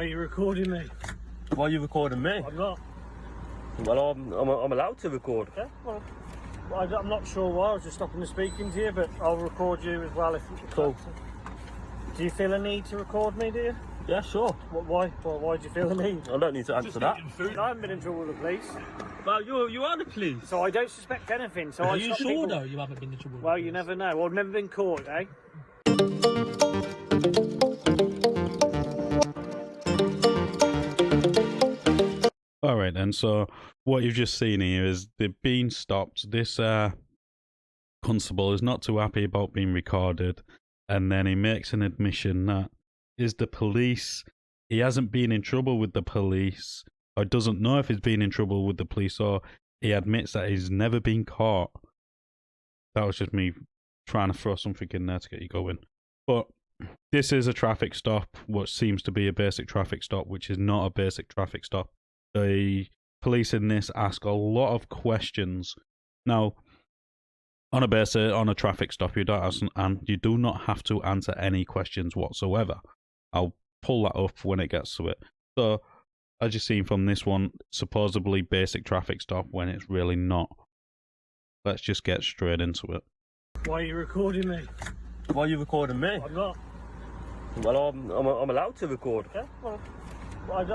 Why are you recording me? Why are you recording me? I'm not. Well, I'm allowed to record. Okay, well, I'm not sure why. I was just stopping and speaking to you, but I'll record you as well if Cool. Do you feel a need to record me, do you? Yeah, sure. Why? Well, why do you feel a need? I don't need to answer that. I haven't been in trouble with the police, Well, you are the police. so I don't suspect anything. So Are I you stop sure people. though you haven't been in trouble? Well, you never know. Well, I've never been caught, eh? All right, then. So what you've just seen here is they've been stopped. This constable is not too happy about being recorded, and then he makes an admission that is the police. He hasn't been in trouble with the police, or doesn't know if he's been in trouble with the police, or he admits that he's never been caught. That was just me trying to throw something in there to get you going. But this is a traffic stop, what seems to be a basic traffic stop, which is not a basic traffic stop. The police in this ask a lot of questions. Now, on a traffic stop, you do not have to answer any questions whatsoever. I'll pull that up when it gets to it. So, as you've seen from this one, supposedly basic traffic stop when it's really not. Let's just get straight into it. Why are you recording me? Why are you recording me? I'm not. Well, I'm allowed to record. Okay, well,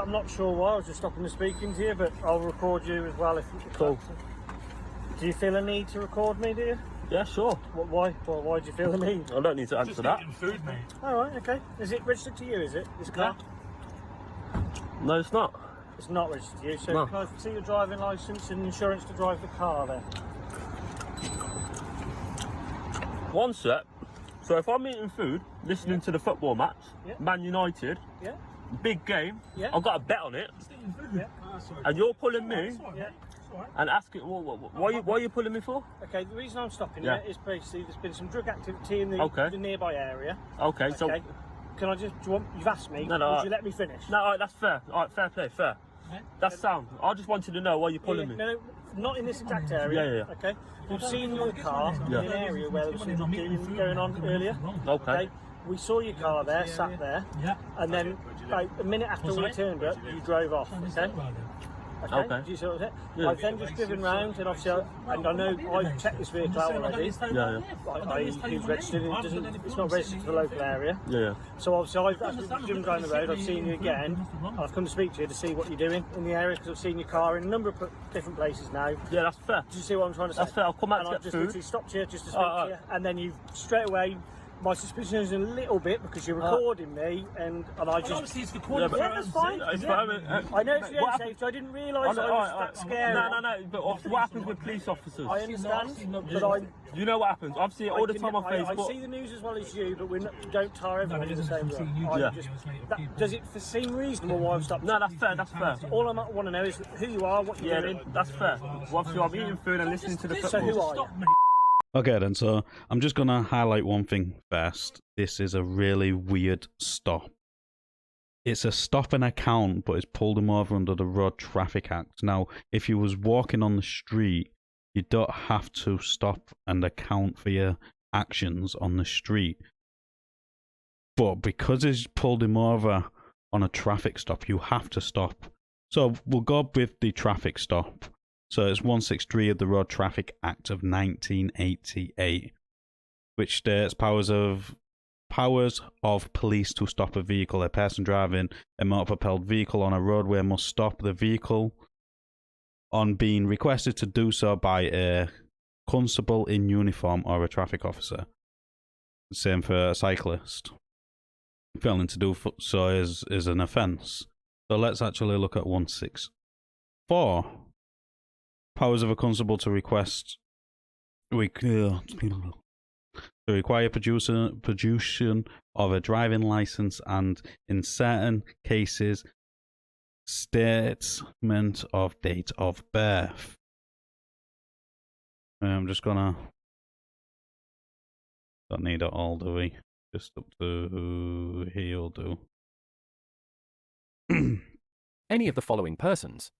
I'm not sure why. I was just stopping and speaking to you, but I'll record you as well if Cool. Do you feel a need to record me, do you? Yeah, sure. Why? Well, why do you feel a need? I don't need to answer that. Food, mate. All right, okay. Is it registered to you, is it, this car? No, it's not. It's not registered to you, so No. can I see your driving licence and insurance to drive the car then? One sec. So if I'm eating food, listening to the football match, Yeah. Man United, Yeah? big game, Yeah. I've got a bet on it, Yeah. and you're pulling me Yeah. and asking, why are you pulling me for? Okay, the reason I'm stopping Yeah. you is basically there's been some drug activity in the, Okay. the nearby area. Okay, so Okay. Can I just, you've asked me, No, no, would you let me finish? no, all right, that's fair. All right, fair play, fair. That's sound. I just wanted to know why you're pulling me. No, not in this exact area. Yeah. Okay. We've seen your car in an area where there was some drug dealing going on earlier. Okay. We saw your car there, sat there, and then about a minute after we turned up, you drove off. Okay. Okay. Do you see what I'm saying? Yeah. I've then just driven round, and obviously, and I know I've checked this vehicle out already. Yeah. Who's registered? It's not registered for the local area. Yeah. So obviously, I've driven down the road. I've seen you again. I've come to speak to you to see what you're doing in the area because I've seen your car in a number of different places now. Yeah, that's fair. Do you see what I'm trying to say? That's fair. I'll come out And to I've get just food. literally stopped you just to speak to you, and then you straight away. My suspicion is a little bit because you're recording me, and I just. Obviously, it's recorded. Yeah, that's fine. It's Yeah. fine. I know it's What your happened- safety. I didn't realise I was that scary. No. But what happens with police officers? I understand, but You know what happens? I've seen it all the time on I Facebook. see the news as well as you, but we don't tar everyone in the same room. Yeah. Does it seem reasonable why I've stopped? No, that's fair. That's fair. All I want to know is who you are, what you're Yeah, doing. that's fair. Well, obviously, I'm eating food and listening to the So who football. are you? Okay, then. So I'm just gonna highlight one thing first. This is a really weird stop. It's a stop and account, but it's pulled him over under the Road Traffic Act. Now, if you was walking on the street, you don't have to stop and account for your actions on the street. But because it's pulled him over on a traffic stop, you have to stop. So we'll go with the traffic stop. So it's 163 of the Road Traffic Act of 1988, which states powers of police to stop a vehicle. A person driving a motor-propelled vehicle on a roadway must stop the vehicle on being requested to do so by a constable in uniform or a traffic officer. Same for a cyclist. Failing to do so is an offence. So let's actually look at 164. Powers of a constable to request to require production of a driving license and, in certain cases, statement of date of birth. I'm just gonna. Don't need it all, do we? Just up to here will do. Any of the following persons.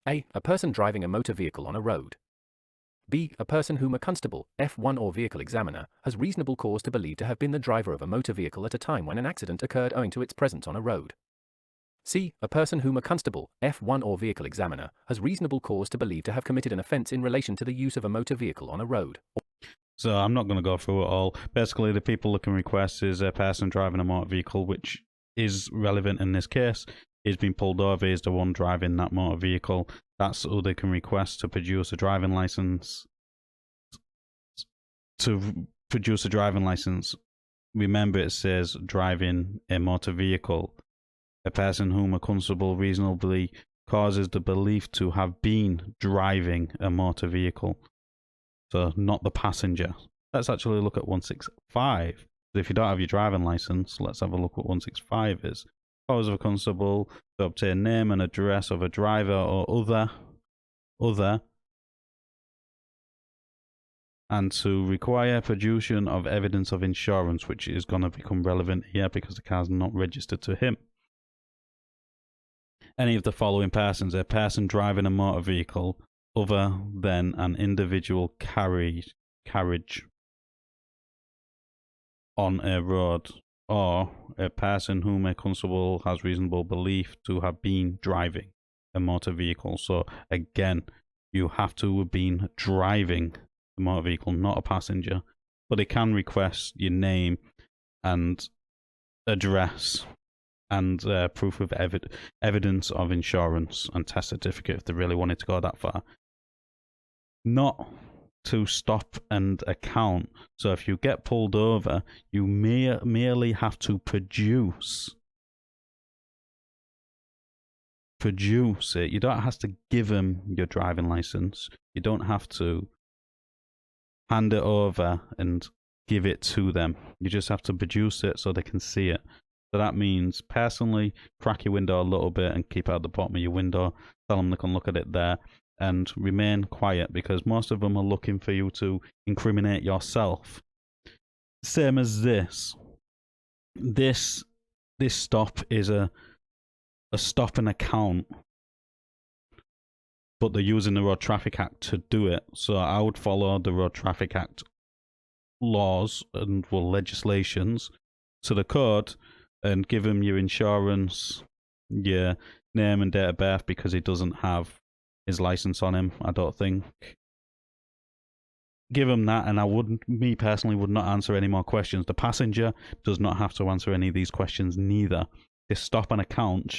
A. A person driving a motor vehicle on a road. B. A person whom a constable, F1 or vehicle examiner, has reasonable cause to believe to have been the driver of a motor vehicle at a time when an accident occurred owing to its presence on a road. C. A person whom a constable, F1 or vehicle examiner has reasonable cause to believe to have committed an offence in relation to the use of a motor vehicle on a road. So I'm not going to go through it all. Basically, the people that can request is a person driving a motor vehicle, which is relevant in this case. He's been pulled over, he's the one driving that motor vehicle. That's who they can request to produce a driving license. To produce a driving license, remember it says driving a motor vehicle. A person whom a constable reasonably causes the belief to have been driving a motor vehicle. So not the passenger. Let's actually look at 165. If you don't have your driving license, let's have a look what 165 is. Powers of a constable to obtain name and address of a driver or other, and to require production of evidence of insurance, which is going to become relevant here because the car's not registered to him. Any of the following persons: a person driving a motor vehicle other than an individual carriage on a road, or a person whom a constable has reasonable belief to have been driving a motor vehicle. So again, you have to have been driving the motor vehicle, not a passenger. But they can request your name and address and proof of evidence of insurance and test certificate if they really wanted to go that far. Not to stop and account. So if you get pulled over, you merely have to produce it. You don't have to give them your driving license. You don't have to hand it over and give it to them. You just have to produce it so they can see it. So that means, personally, crack your window a little bit and keep it at the bottom of your window. Tell them they can look at it there. And remain quiet, because most of them are looking for you to incriminate yourself. Same as this. This stop is a stop and account, but they're using the Road Traffic Act to do it. So I would follow the Road Traffic Act laws and legislations to the code and give him your insurance, your name and date of birth, because he doesn't have his license on him, I don't think. Give him that, and me personally would not answer any more questions. The passenger does not have to answer any of these questions neither. This stop and account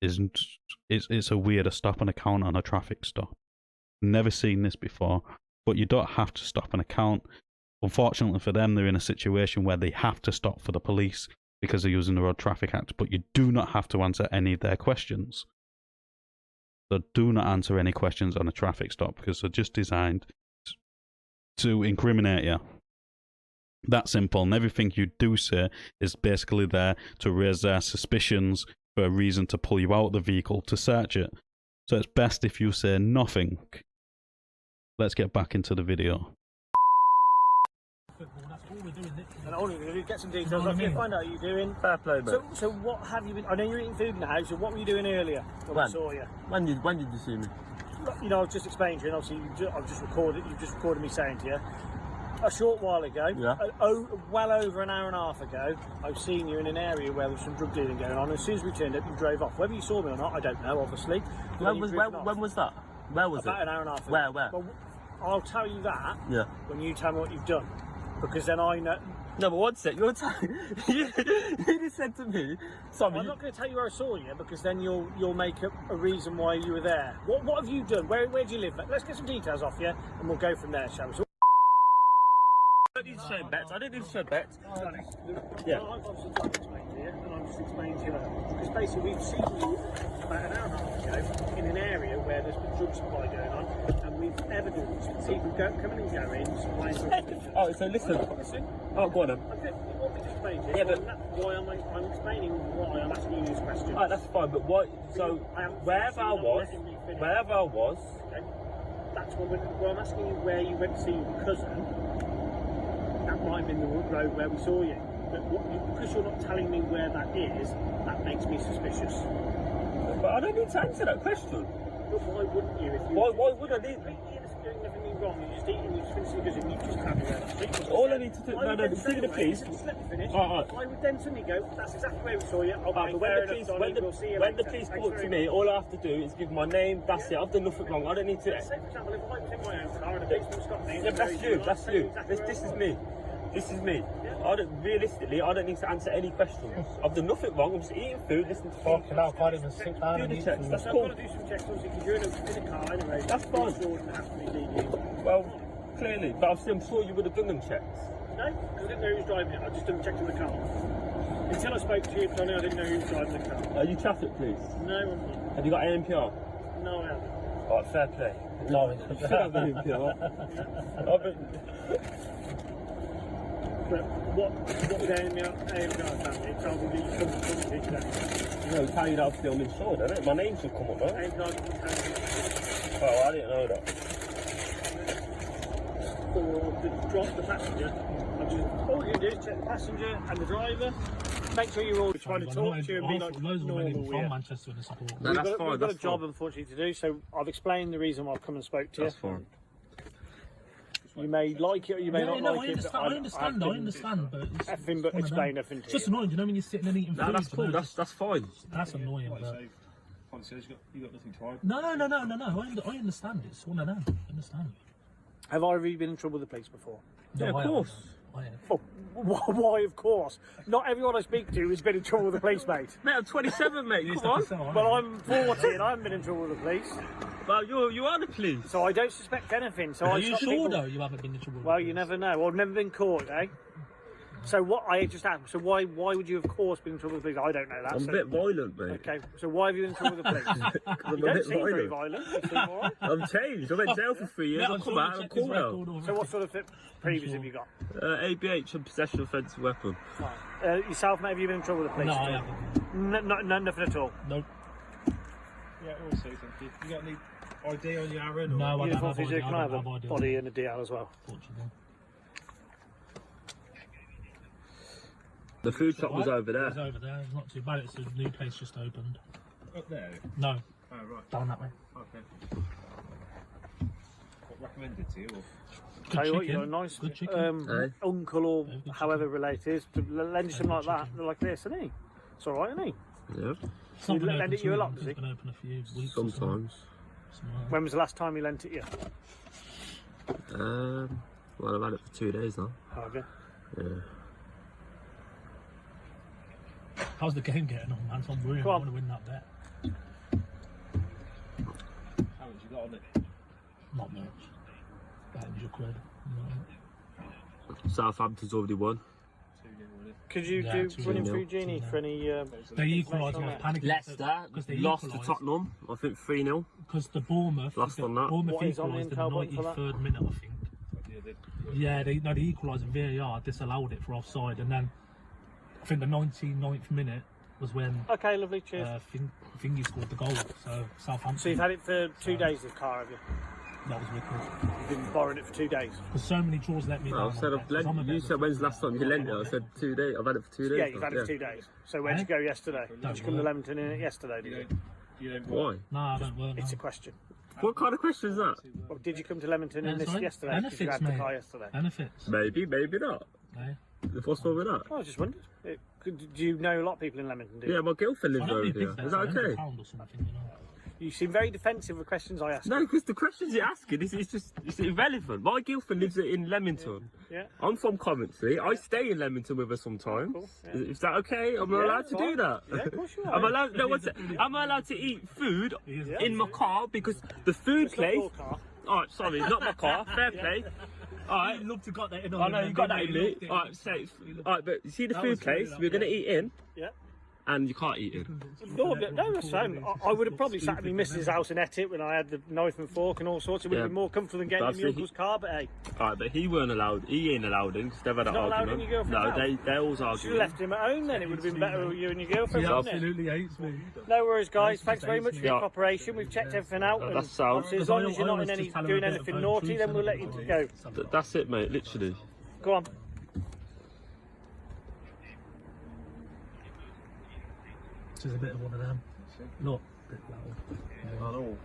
it's a weird stop and account on a traffic stop. Never seen this before, but you don't have to stop an account. Unfortunately for them, they're in a situation where they have to stop for the police because they're using the Road Traffic Act, but you do not have to answer any of their questions. So do not answer any questions on a traffic stop, because they're just designed to incriminate you. That simple. And everything you do say is basically there to raise their suspicions for a reason to pull you out of the vehicle to search it. So it's best if you say nothing. Let's get back into the video. And all we're going to do, get some details off you, find out what you're doing. Fair play, mate. So what have you been... I know you're eating food now, so what were you doing earlier when I saw you? When did you see me? You know, I've just explained to you, and obviously you've just recorded me saying to you, a short while ago, well over an hour and a half ago, I've seen you in an area where there's some drug dealing going on. As soon as we turned up, you drove off. Whether you saw me or not, I don't know, obviously. When was that? Where was it? About an hour and a half ago. Where? Well, I'll tell you that when you tell me what you've done. Because then I know... No, but one sec, you're you just said to me... Sorry, I'm not going to tell you where I saw you, because then you'll make a reason why you were there. What have you done? Where do you live? Let's get some details off you, and we'll go from there, shall we? I don't need to show bets. I don't need to show bets. Yeah. I've obviously tried to explain to you, and I'm just explaining to you that. Because basically we've seen you about an hour and a half ago in an area where there's been drug supply going on, and we've evidenced people coming and going, supplying drugs. Oh, so listen. Oh, go on then. What we just explained to you, yeah, but why I'm explaining why I'm asking you this question. Oh, that's fine, but what? So, wherever I was, okay, that's where I'm asking you where you went to see your cousin. That might have been the road where we saw you. But because you're not telling me where that is, that makes me suspicious. But I don't need to answer that question. But why wouldn't you? Why would I need? doing nothing wrong. You're just eating, you're just finishing because you just have it. All I need to do, no, the thing of the police. Just let me finish. Alright. I would then suddenly go, that's exactly where we saw you. I'll But when the police come up to me, all I have to do is give my name, that's it. I've done nothing wrong. I don't need to. Say, for example, if I was in my own car and a policeman stopped me. Yeah, that's you. This is me. This is me. Realistically, I don't need to answer any questions. I've done nothing wrong. I'm just eating food, listening to Fucking hell, can't even sit down do and the eat checks. food. That's I've cool. got to do some checks, obviously, because you're in a car anyway. That's fine. It has to be legally. Well, clearly, but I'm sure you would have done them checks. No, because I didn't know who was driving it. I just done checks in the car. Until I spoke to you, Tony, I didn't know who was driving the car. Are you traffic police? No, I'm not. Have you got ANPR? No, I haven't. Alright, fair play. No, You should have ANPR. But what was AMR family? It probably comes from today. You know, tell you that I'm still insured, isn't it? My name should come up, no? AMR Oh, I didn't know that. or the passenger. All you do is check the passenger and the driver. Make sure you're all trying to talk to you and be like loads of normal. men from Yeah. Manchester to support. No, that's fine. We've got That's a job, fine. unfortunately, to do. So I've explained the reason why I've come and spoke to That's you. fine. You may like it or you may not no, like I it. but understand, I understand, but it's Everything but one of them. explain everything to It's just you. annoying, you know, when you're sitting and eating No, food. that's you cool. know, That's fine. that's annoying. But... You got nothing to hide. No, I understand. It's one of them. I understand. Have I really been in trouble with the police before? Yeah, No, of I course. haven't. I have. Oh, why, of course. Not everyone I speak to has been in trouble with the police, mate. Mate, I'm 27, mate. You Come on. step aside. Well, I'm 40 and I haven't been in trouble with the police. Well, you are the police. So I don't suspect anything. So Are I you stop sure people... though you haven't been in trouble? with Well, the you police? never know. Well, I've never been caught, eh? So what I just asked, so why would you of course be in trouble with the police? I don't know that. I'm so, a bit violent, mate. Okay, so why have you been in trouble with the police? I'm You a don't bit seem very violent. violent. You seem alright. I'm changed. I went to jail for 3 years. Yeah, I've come sure out. you I'm checked his cool now. record already. So what sort of previous have you got? ABH and possession of offensive weapon. Yourself, maybe you've been in trouble with the police? No, at I all? haven't. No, nothing at all. Nope. Yeah, also, thank you. You got any ID on your Aaron? No, I don't Uniform have physio, ID. can I have a ID. body and a DL as well? Fortunately. The food shop was over It's there. over there. It's not too bad. It's a new place just opened. Up there? No, Oh, right. down that way. Okay. What recommended to you? Or? Good Tell you what, you chicken. got a nice Good chicken. uncle or Yeah, good however related to lend you something like that, like this, isn't he? It's alright, isn't he? Yeah. It's not You been lend open it you a too lot, long. does he? It's been open a few weeks. or something. Sometimes. Something like that. When was the last time he lent it you? Well, I've had it for 2 days now. Oh, okay. Yeah. How's the game getting on, man? So I'm worried. I Go on. want to win that bet. How much you got on it? Not much. About £100. Southampton's already won. 2-0 winning. Could you Yeah, do 2-0. running through Genie for any? They equalised. I was panicking. Leicester because they lost to equalised. Tottenham. I think 3-0. Because the Bournemouth, Lost on that. Bournemouth What is on the equalised in the intel button for that? 93rd minute, I think. Yeah, they Yeah, they equalised in VAR, disallowed it for offside, and then I think the 99th minute was when Okay, lovely. Cheers. Thingy scored the goal. So Southampton. So you've had it for 2 days, this car, have you? That was wicked. You've been borrowing it for 2 days. Because so many draws let me down. I on said bet, I've 'cause I'm a lent. You bit said of a when's the last time you lent it? I said 2 days. I've had it for 2 days. Yeah, you've now, had it for 2 days. So where'd you go yesterday? Did you come to Leamington in it yesterday? Did you? You don't Why? No, I don't work now. It's a question. What kind of question is that? Well, did you come to Leamington in this Sorry? yesterday? Because you Benefits, had the mate. car yesterday. Benefits. Maybe, maybe not. Eh? What's wrong with that? Well, I just wondered. Do you know a lot of people in Leamington? Do you? Yeah, my girlfriend I lives don't over need big here. bets, Is that okay? £100 or something, you know. You seem very defensive of questions I ask. No, because the questions you're asking is it's irrelevant. My girlfriend lives in Leamington. Yeah. I'm from Coventry. I stay in Leamington with her sometimes. Cool, yeah. Is that okay? Am I Yeah, allowed to fine. do that? Yeah, of course you are. Am I allowed? No, am I allowed to eat food in my car because the food It's not place? your car. All right, sorry, not my car. Fair play. All right. You'd love to got that in I know you got that in me. All right, so all right, but you see the That food was funny, place that, we're gonna yeah. eat in, Yeah. and you can't eat in. No, that's fine. I would have probably sat at my missus' house and ate it when I had the knife and fork and all sorts. It would have Yeah. been more comfortable than getting in my That's uncle's car, but hey, All right, but he weren't allowed. He ain't allowed in because they've had an not allowed in argument. your girlfriend's No, house? they always should have arguing. left him at home then. It would have been better with you and your girlfriend, He wouldn't it? absolutely hates me. No worries, guys. That's Thanks very much for your Yeah. cooperation. We've checked everything out. and That's sound. obviously, as long as you're not in any doing anything naughty, then we'll let you go. That's it, mate. Literally. Go on. This is a bit of one of them. Look, a bit loud. Aren't all.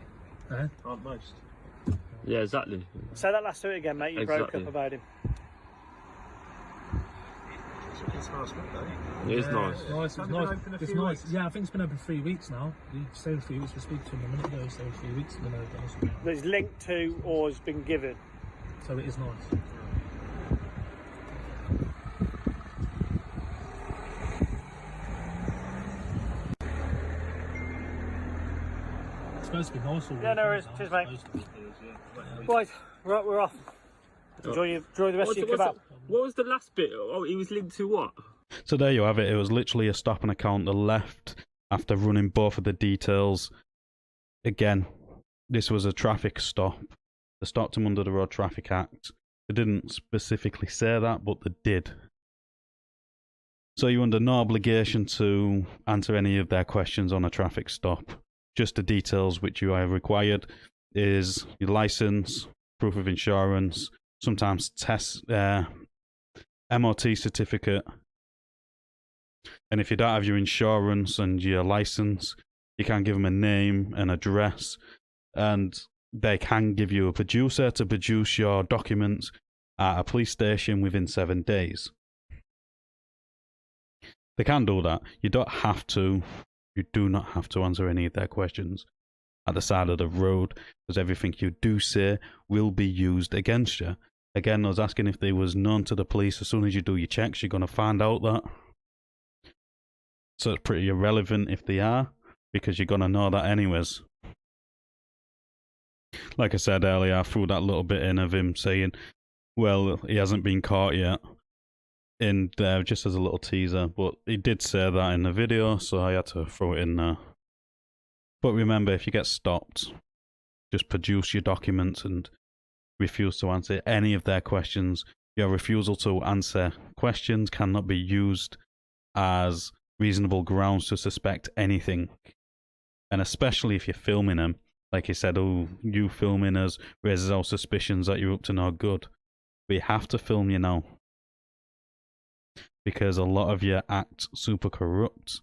Eh? Aren't most. Yeah, exactly. Say that last to it again, mate. You broke up about him. It's nice, though. It is nice. Nice, it's nice. It's nice. Yeah, I think it's been open 3 weeks now. You said 3 weeks. We speak to him a minute ago. He said 3 weeks. It's been open. But it's linked to or has been given. So it is nice. It's supposed to be nice all Yeah, no worries. Cheers, mate. Right, we're off. Enjoy the rest of your kebab. What was the last bit? Oh, he was linked to what? So there you have it. It was literally a stop and a counter left after running both of the details. Again, this was a traffic stop. They stopped him under the Road Traffic Act. They didn't specifically say that, but they did. So you're under no obligation to answer any of their questions on a traffic stop. Just the details which you are required is your license, proof of insurance, sometimes MOT certificate. And if you don't have your insurance and your license, you can give them a name, an address, and they can give you a producer to produce your documents at a police station within 7 days. They can do that. You don't have to. You do not have to answer any of their questions at the side of the road, because everything you do say will be used against you. Again, I was asking if they was known to the police. As soon as you do your checks, you're going to find out that. So it's pretty irrelevant if they are, because you're going to know that anyways. Like I said earlier, I threw that little bit in of him saying, well, he hasn't been caught yet, in there just as a little teaser, but he did say that in the video, so I had to throw it in there. But remember, if you get stopped, just produce your documents and refuse to answer any of their questions. Your refusal to answer questions cannot be used as reasonable grounds to suspect anything. And especially if you're filming them, like he said, oh, you filming us raises our suspicions that you're up to no good. We have to film you now, because a lot of you act super corrupt.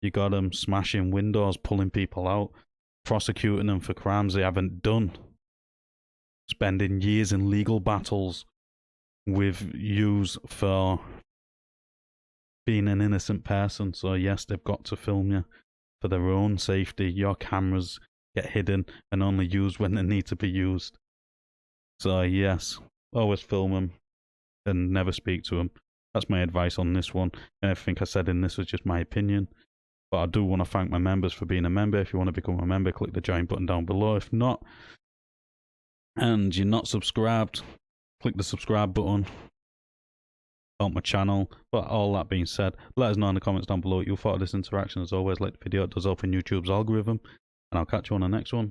You got them smashing windows, pulling people out, prosecuting them for crimes they haven't done, spending years in legal battles with yous for being an innocent person. So yes, they've got to film you for their own safety. Your cameras get hidden and only used when they need to be used. So yes, always film them and never speak to them. That's my advice on this one. And everything I said in this was just my opinion. But I do want to thank my members for being a member. If you want to become a member, click the join button down below. If not, and you're not subscribed, click the subscribe button. Help my channel. But all that being said, let us know in the comments down below what you thought of this interaction. As always, like the video, it does open YouTube's algorithm. And I'll catch you on the next one.